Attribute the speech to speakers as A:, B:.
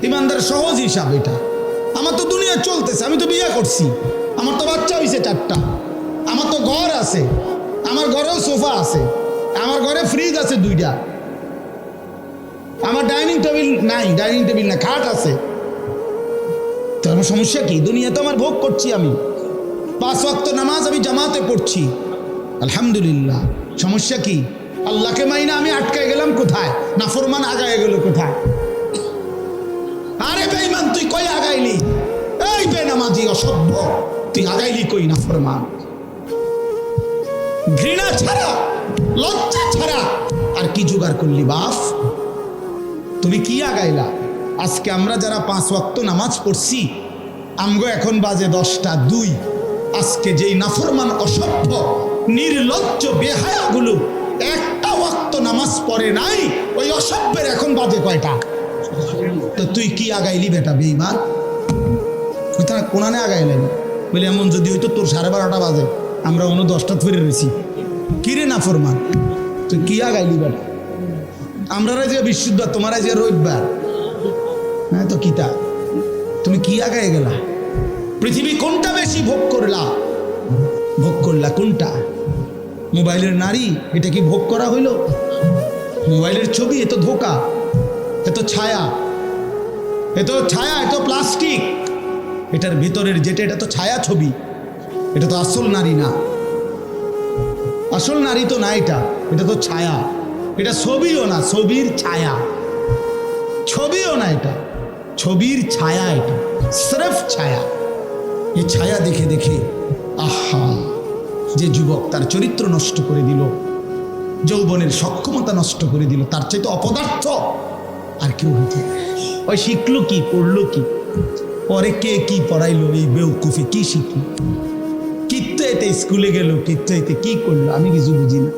A: ইমানদার সহজ হিসাব এটা। আমার তো দুনিয়া চলতেছে, আমি তো বিয়ে করছি, আমার তো বাচ্চা হয়েছে 4টা, আমার তো ঘর আছে, আমার ঘরেও সোফা আছে, আমার ঘরে ফ্রিজ আছে 2টা, আমার ডাইনিং টেবিল নাই, ডাইনিং টেবিল না, খাট আছে। তো আমার সমস্যা কি? দুনিয়া তো আমার ভোগ করছি আমি, 5 ওয়াক্ত নামাজ আমি জামাতে পড়ছি, আলহামদুলিল্লাহ। সমস্যা কি? আল্লাহকে মাইনা আমি আটকায় গেলাম কোথায়? নাফরমান আগায় গেল কোথায়? আরে বেঈমান, তুই কই আগাইলি? এই বেনামাজি অসভ্য, তুই আগাইলি কই? নাফরমান। ঘৃণা ছাড়া, লজ্জা ছাড়া আর কি জোগাড় করলি বাপ? তুমি কি আগাইলা? আজকে আমরা যারা 5 ওয়াক্ত নামাজ পড়ছি, আমগো এখন বাজে 10টা 2। আজকে যেই নাফরমান অসভ্য নির্লজ্জ বেহায়াগুলো একটা ওয়াক্ত নামাজ পড়ে নাই, ওই অসভ্যের এখন বাজে কয়টা? তো তুই কি আগাইলি বেটা বেঈমান? কোথায় কোনানে আগাইলেন? বলে এমন যদি হইতো তোর 12:30 বাজে, আমরা অন্য 10টা ফিরে রয়েছি। কিরে নাফরমান, তুই কি আগাইলি বেটা? আমরা যে বৃহস্পতিবার, তোমার যে রবিবার, হ্যাঁ তো কিতা? তুমি কি আগায় গেলা? পৃথিবী কোনটা বেশি ভোগ করলা? ভোগ করলা কোনটা? মোবাইলের নারী, এটা কি ভোগ করা হইল? মোবাইলের ছবি, এ তো ধোকা, এ তো ছায়া, এ তো ছায়া, এ তো প্লাস্টিক। এটার ভিতরের যেটা, এটা তো ছায়া ছবি, এটা তো আসল নারী না। আসল নারী তো না, এটা তো ছায়া। এটা ছবিও না, ছবির ছায়া। ছবিও না, এটা ছবির ছায়া, এটা স্রেফ ছায়া। এই ছায়া দেখে দেখে আহা, যে যুবক তার চরিত্র নষ্ট করে দিল, যৌবনের সক্ষমতা নষ্ট করে দিল, তার চাইতে অপদার্থ আর কেউ হইতে। ওই শিখলো কি, পড়লো কি, পরে কে কি পড়াইলো, এই বেউকুফি কি শিখলো? কিত্তে এতে স্কুলে গেল, কিত্তে এতে কি করলো, আমি কিছু বুঝি না।